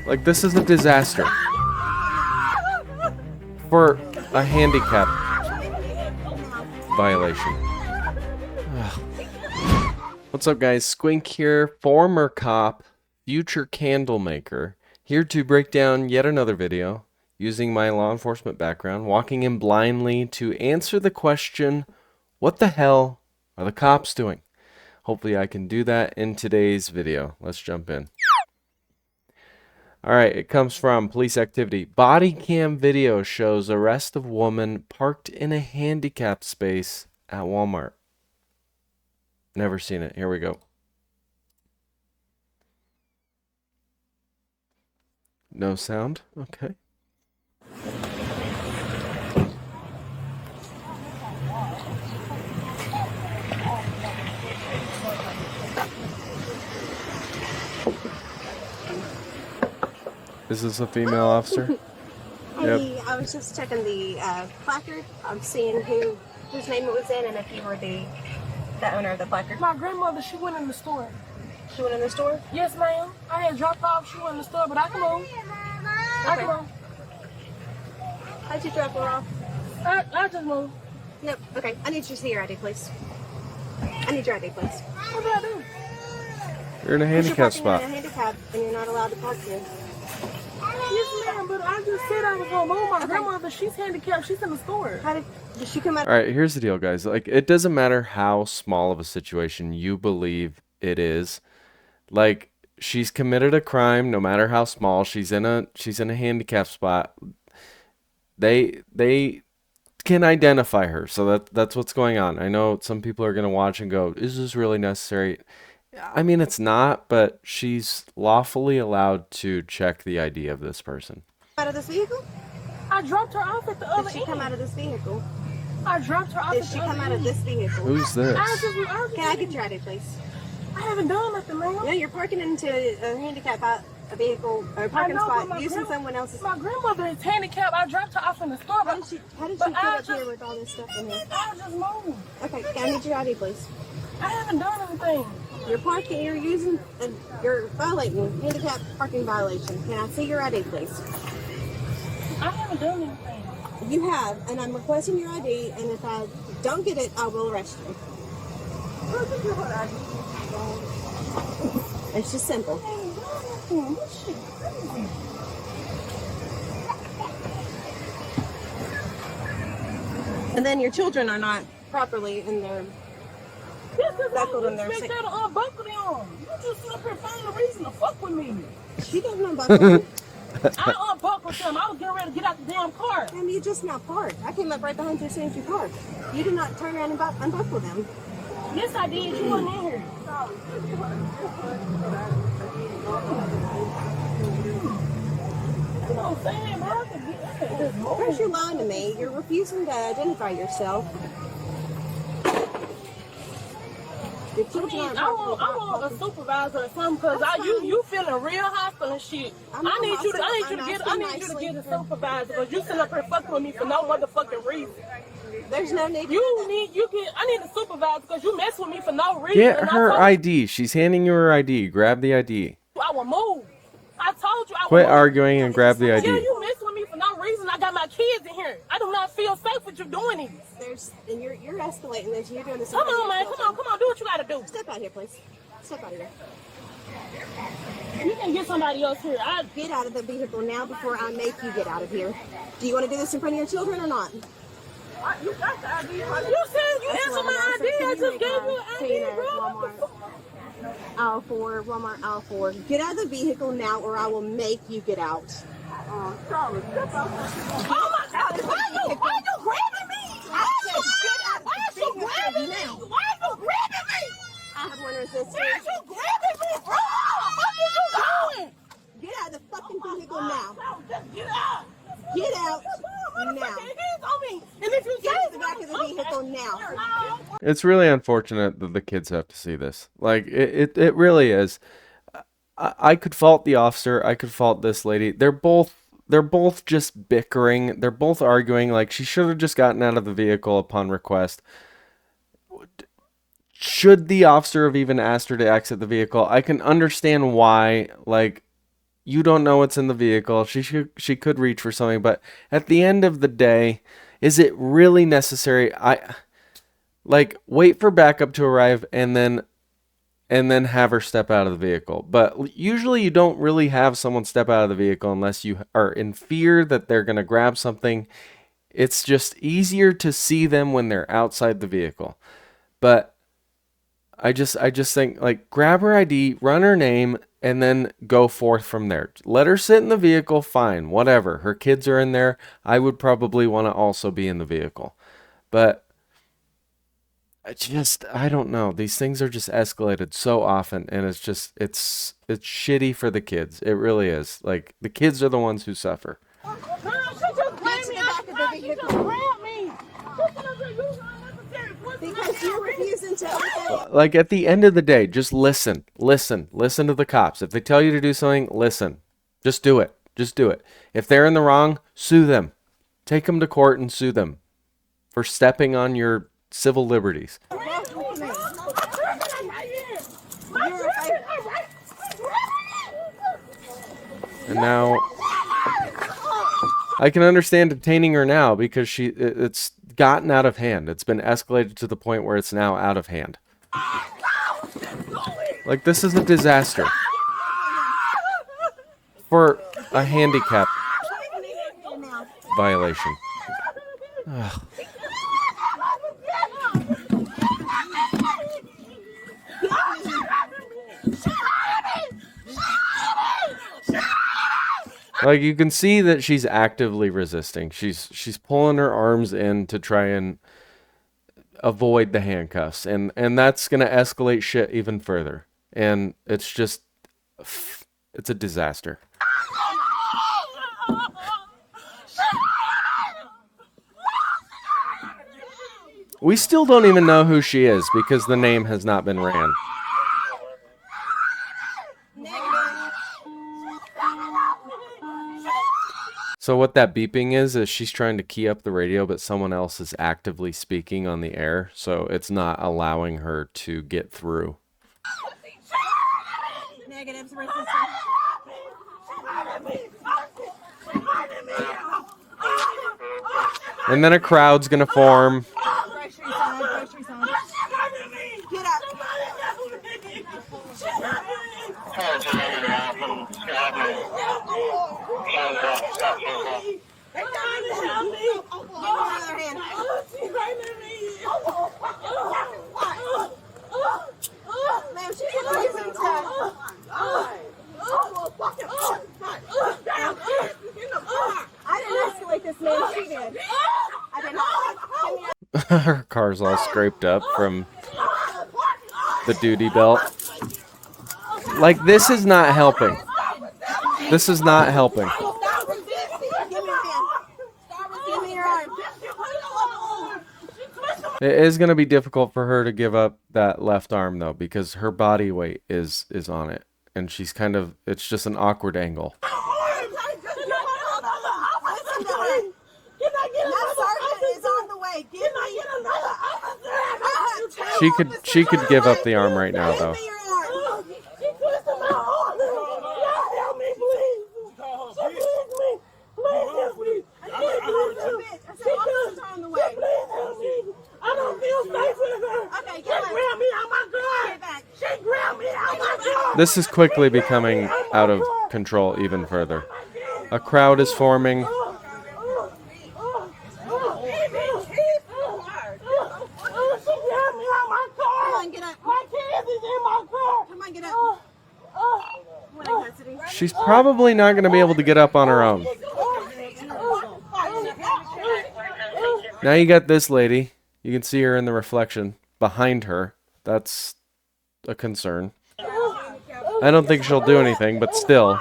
Like, this is a disaster. For a handicap violation. Ugh. What's up, guys? Squink here, former cop, future candle maker, here to break down yet another video using my law enforcement background, walking in blindly to answer the question, what the hell are the cops doing? Hopefully I can do that in today's video. Let's jump in. Alright, it comes from police activity. Body cam video shows arrest of woman parked in a handicapped space at Walmart. Never seen it. Here we go. No sound? Okay. Is this a female officer? Hey, Yep. I was just checking the placard. I'm seeing whose name it was in and if you were the owner of the placard. My grandmother, she went in the store. She went in the store? Yes, ma'am. I had dropped off. She went in the store, but I can move. I can move. How'd you drop her off? I just move. Nope. Okay. I need you to see your ID, please. I need your ID, please. What did I do? You're in a handicap spot. You're in a handicap and you're not allowed to park here. Yes, ma'am, but I just said I was going to move. My grandmother, she's handicapped. She's in the store. Did she come out? Alright, here's the deal, guys. Like, it doesn't matter how small of a situation you believe it is. Like, she's committed a crime, no matter how small. She's in a handicap spot. They can identify her, so that's what's going on. I know some people are gonna watch and go, "Is this really necessary?" I mean, it's not, but she's lawfully allowed to check the ID of this person. Out of this vehicle? I dropped her off at the other Did she come out of this vehicle? I dropped her off Did at she the come other out of this vehicle? Who's this? Can I get your ID, please? I haven't done nothing, ma'am. No, you're parking into a handicap a vehicle or a parking spot using someone else's. My grandmother is handicapped. I dropped her off in the store. How did she get up here with all this stuff in here? I just moved. Okay, can I get your ID, please? I haven't done anything. You're violating handicap parking violation. Can I see your ID, please? I haven't done anything. You have, and I'm requesting your ID, and if I don't get it, I will arrest you. It's just simple. And then your children are not properly in their buckled in their seat. You to unbuckle them. You just sit up here finding a reason to fuck with me. She doesn't unbuckle them. I unbuckled them. I was getting ready to get out the damn car. Ma'am, you just now parked. I came up right behind you as soon as you parked. You did not turn around and unbuckle them. Yes, I did. You weren't in here. You know what I'm saying, bro? First, you're lying to me. You're refusing to identify yourself. Your children aren't I properly want a supervisor or something because you feeling real hostile and shit. I need you to get a supervisor because you sitting up here fucking with me for no motherfucking reason. There's no need. I need a supervisor because you mess with me for no reason. Get her ID. She's handing you her ID. Grab the ID. I will move. I told you I will Quit move. arguing and grab the Yeah, ID. you mess with me for no reason. I got my kids in here. I do not feel safe with you doing this. And you're escalating this. You're doing this. Come on, man. Come on. Do what you gotta do. Step out here, please. Step out of here. You can get somebody else here. Get out of the vehicle now before I make you get out of here. Do you want to do this in front of your children or not? You got the ID. You said you answered my ID. I just gave you an ID, bro. Aisle 4, Walmart aisle 4. Get out of the vehicle now or I will make you get out. Oh my God! Why you grabbing me? Why you grabbing me? I have one resistance. Why you grabbing me, bro? What are you doing? Get out of the fucking vehicle now. No, just get out. Get out now. Hands on me. And if you Get out of the back of the vehicle now. It's really unfortunate that the kids have to see this. Like, it really is. I could fault the officer. I could fault this lady. They're both just bickering. They're both arguing. Like, she should have just gotten out of the vehicle upon request. Should the officer have even asked her to exit the vehicle? I can understand why, like, you don't know what's in the vehicle. She could reach for something, but at the end of the day, is it really necessary? Like, wait for backup to arrive and then have her step out of the vehicle. But usually you don't really have someone step out of the vehicle unless you are in fear that they're going to grab something. It's just easier to see them when they're outside the vehicle. But I just think, like, grab her ID, run her name, and then go forth from there. Let her sit in the vehicle, fine, whatever. Her kids are in there. I would probably want to also be in the vehicle. But I don't know. These things are just escalated so often, and it's shitty for the kids. It really is. Like, the kids are the ones who suffer. Mom, she just grabbed me out front. She just grabbed me. Because you're refusing to obey. Like, at the end of the day, just listen to the cops. If they tell you to do something, listen. Just do it. If they're in the wrong, sue them. Take them to court and sue them for stepping on your civil liberties. And now I can understand detaining her now because it's gotten out of hand. It's been escalated to the point where it's now out of hand. Like, this is a disaster for a handicap violation. Ugh. Like, you can see that she's actively resisting. She's pulling her arms in to try and avoid the handcuffs, and that's gonna escalate shit even further. And it's a disaster. We still don't even know who she is because the name has not been ran. So what that beeping is she's trying to key up the radio, but someone else is actively speaking on the air, so it's not allowing her to get through. Negatives, And then a crowd's gonna form. Get up. Ma'am, she's refusing to. I didn't escalate this, ma'am. She did. I did not. Her car's all scraped up from the duty belt. Like, this is not helping. This is not helping. It is going to be difficult for her to give up that left arm, though, because her body weight is on it. And she's kind of, it's just an awkward angle. She could give up the arm right now, though. This is quickly becoming out of control even further. A crowd is forming. She's probably not going to be able to get up on her own. Now you got this lady. You can see her in the reflection behind her. That's a concern. I don't think she'll do anything, but still.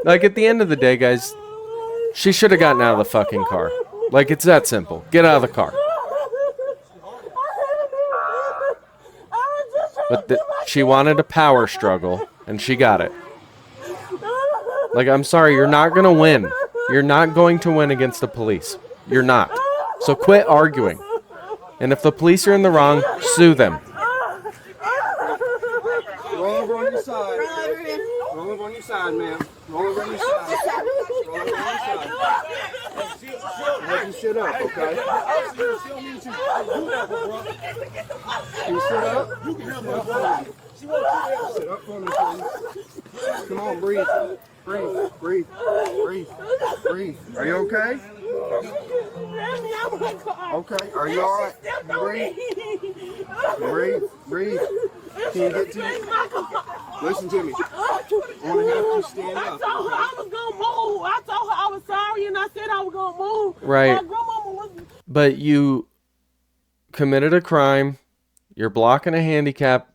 Like, at the end of the day, guys, she should have gotten out of the fucking car. Like, it's that simple. Get out of the car. But she wanted a power struggle, and she got it. Like, I'm sorry, you're not going to win. You're not going to win against the police. You're not. So quit arguing. And if the police are in the wrong, sue them. Roll over on your side. Roll over on your side, ma'am. Roll over on your side. Roll over on your side. Let you sit up, okay? Can you sit up? Sit up for me, please. Come on, breathe. Breathe, breathe, breathe, breathe. Are you okay? Okay, are you alright? Breathe. Breathe, breathe. Can you get to me? Listen to me. I want to help you stand up. I told her I was going to move. I told her I was sorry and I said I was going to move. Right. My grandmama was... But you committed a crime. You're blocking a handicap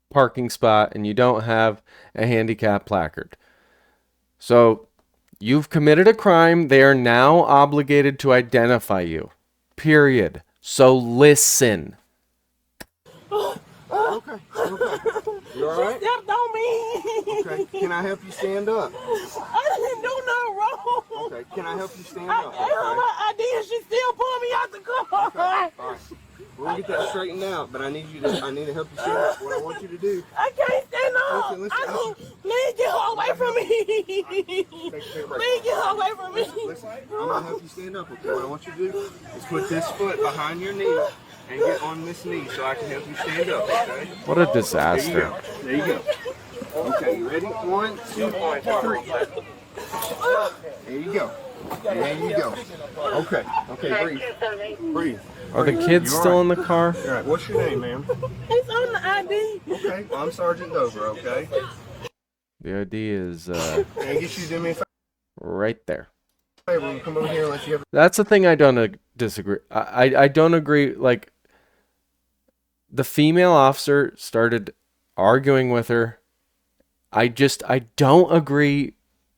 parking spot, and you don't have a handicap placard. So you've committed a crime. They are now obligated to identify you. Period. So listen. Okay, okay. You alright? Stepped on me. Okay, can I help you stand up? I didn't do nothing wrong. Okay, can I help you stand I up? gave her my ID and she still pulled me out the car. Okay, all right. We'll get that straightened out, but I need to help you stand up. What I want you to do. I can't stand up. Listen. Please get her away from me. Please get her away from me. Listen, I'm gonna help you stand up, okay? What I want you to do is put this foot behind your knee and get on this knee so I can help you stand up, okay? What a disaster. There you go. Okay, you ready? 1, 2, 3. There you go. There you go. Okay, okay, breathe. Breathe. Are the kids still in the car? All right, what's your name, ma'am? It's on the ID. Okay, well, I'm Sergeant Dover, okay? The ID is Can I get you to do me a right there. favor? Come over here unless you have... That's the thing I don't disagree. I don't agree. Like, the female officer started arguing with her. I don't agree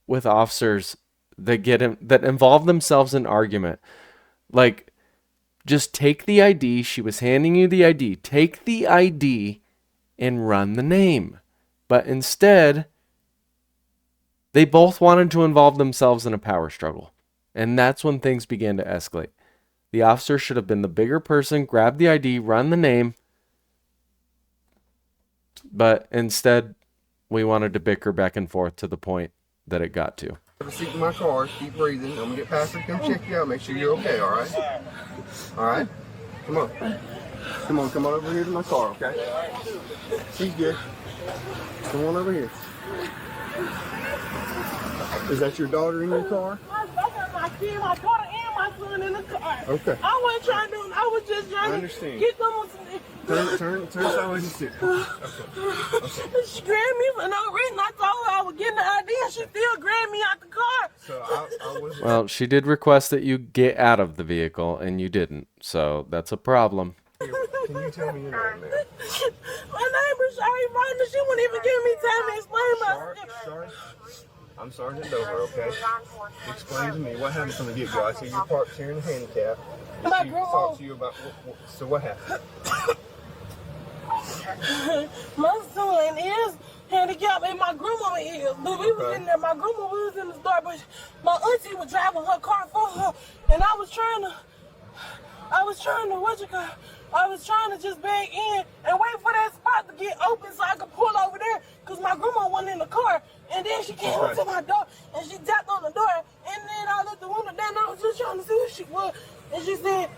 with officers that that involve themselves in argument. Like, just take the ID. She was handing you the ID. Take the ID and run the name. But instead, they both wanted to involve themselves in a power struggle. And that's when things began to escalate. The officer should have been the bigger person, grab the ID, run the name. But instead, we wanted to bicker back and forth to the point that it got to. Have a seat in my car. Keep breathing. I'm going to get Patrick to come check you out. Make sure you're okay, all right? All right? Come on. Come on over here to my car, okay? She's good. Come on over here. Is that your daughter in your car? My kid, my daughter, and my son in the car. Okay. I wasn't trying to do. I was just trying to get them. Turn sideways and sit. Okay. She grabbed me for no reason. I told her I was getting the ID, and she still grabbed me out the car. So I was... Well, she did request that you get out of the vehicle, and you didn't. So that's a problem. Can you tell me your name, man? My name is Breshari Faulkner. She wouldn't even give me time to explain myself. I'm Sergeant Dover, okay? Explain to me what happened from the get-go. I see you're parked here in the handicap. She talked to you about so what happened? My son is handicapped and my grandma is. But we was in there. My grandma was in the store, but my auntie was driving her car for her, and I was trying to just back in and wait for that spot to get open so I could pull over there, because my grandma wasn't in the car. And then she came up to my door and she tapped on the door, and then I let the window down. I was just trying to see who she was, and she said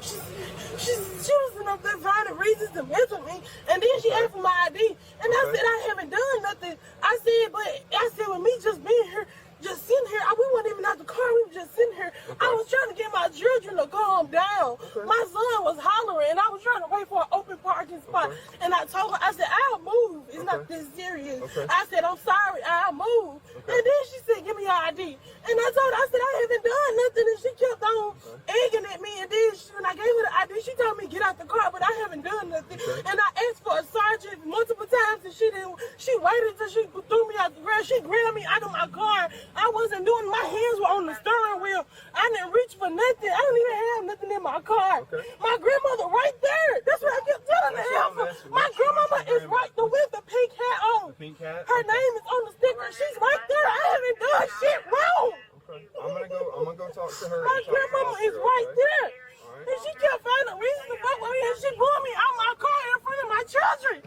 she was sitting up there finding reasons to mess with me, and then she asked for my ID, and I said I haven't done nothing. I said with me just being here, just sitting here, we weren't even out the car, we were just sitting here. I was trying to get my children to calm down. My son was hollering, and I was trying to wait for an open parking spot. And I told her, I said, I'll move. It's not this serious. I said, I'm sorry, I'll move. And then she said, give me your ID. And I told her, I said, I haven't done nothing. And she kept on egging at me. And then when I gave her the ID, she told me get out the car, but I haven't done nothing. And I asked for a sergeant multiple times, and she didn't. She waited until she threw me out the car. car. She grabbed me out of my car. I wasn't doing, my hands were on the steering wheel. I didn't reach for nothing. I didn't even have nothing in my car. Okay. My grandmother right there. That's what I kept telling the helper. My grandmama is right there with the pink hat on. The pink hat? Her name is on the sticker. She's right there. I haven't done shit wrong. Okay. I'm gonna go talk to her. My grandmama is right there. Alright. And she kept finding a reason to fuck with me, and she pulled me out my car in front of my children.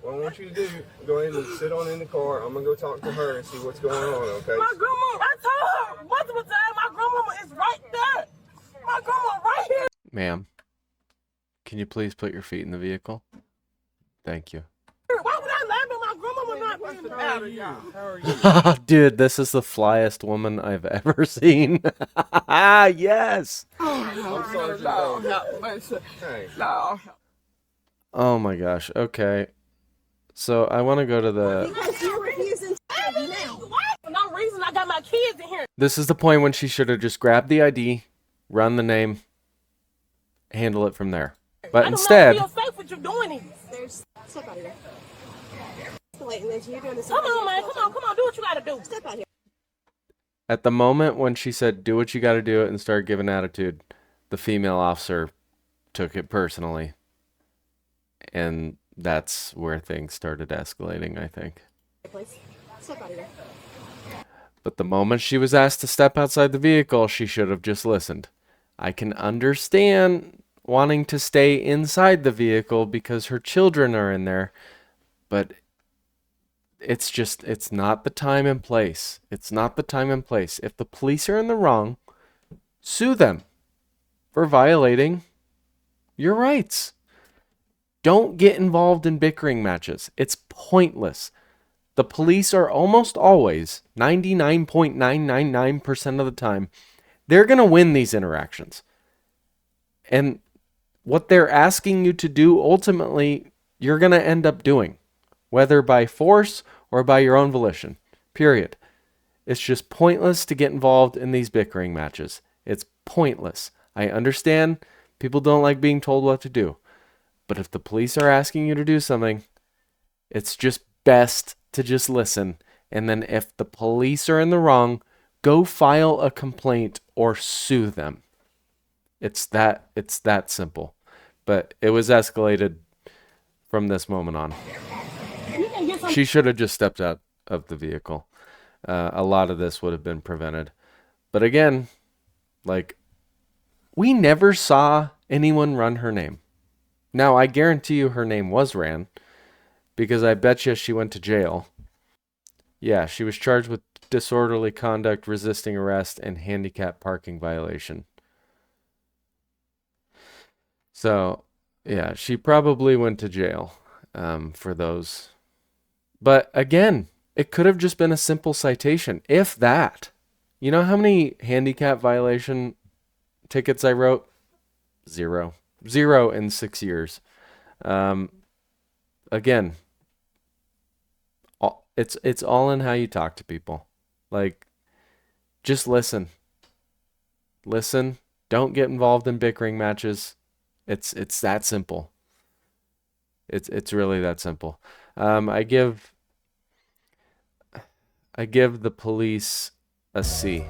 What I want you to do, go ahead and sit on in the car. I'm gonna go talk to her and see what's going on, okay? My grandma, I told her multiple times, my grandmama is right there. My grandma right here. Ma'am, can you please put your feet in the vehicle? Thank you. Why would I laugh at my grandmama not being there? How are you? Dude, this is the flyest woman I've ever seen. Yes. I'm Sergeant Hey. Oh my gosh. Okay. So I want to go to the... Because you're refusing to ID now. For no reason, I got my kids in here. This is the point when she should have just grabbed the ID, run the name, handle it from there. But instead... I don't feel safe with you doing this. There's step out of here. Escalating this. You're doing this. Come on, man. Come on. Do what you gotta do. Step out here. At the moment when she said, do what you got to do it and started giving attitude, the female officer took it personally. And that's where things started escalating, I think. Please. Step out of here. But the moment she was asked to step outside the vehicle, she should have just listened. I can understand wanting to stay inside the vehicle because her children are in there, but it's not the time and place. It's not the time and place. If the police are in the wrong, sue them for violating your rights. Don't get involved in bickering matches. It's pointless. The police are almost always, 99.999% of the time, they're going to win these interactions. And what they're asking you to do, ultimately, you're going to end up doing, whether by force or by your own volition. Period. It's just pointless to get involved in these bickering matches. It's pointless. I understand people don't like being told what to do. But if the police are asking you to do something, it's just best to just listen. And then if the police are in the wrong, go file a complaint or sue them. It's that simple. But it was escalated from this moment on. She should have just stepped out of the vehicle. A lot of this would have been prevented. But again, like, we never saw anyone run her name. Now, I guarantee you her name was ran, because I bet you she went to jail. Yeah, she was charged with disorderly conduct, resisting arrest, and handicap parking violation. So, yeah, she probably went to jail for those. But again, it could have just been a simple citation, if that. You know how many handicap violation tickets I wrote? Zero in 6 years. Again, it's all in how you talk to people. Like, just listen. Listen. Don't get involved in bickering matches. It's that simple. It's really that simple. I give the police a C.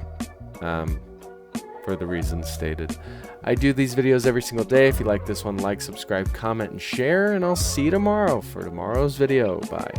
For the reasons stated. I do these videos every single day. If you like this one, like, subscribe, comment, and share, and I'll see you tomorrow for tomorrow's video. Bye.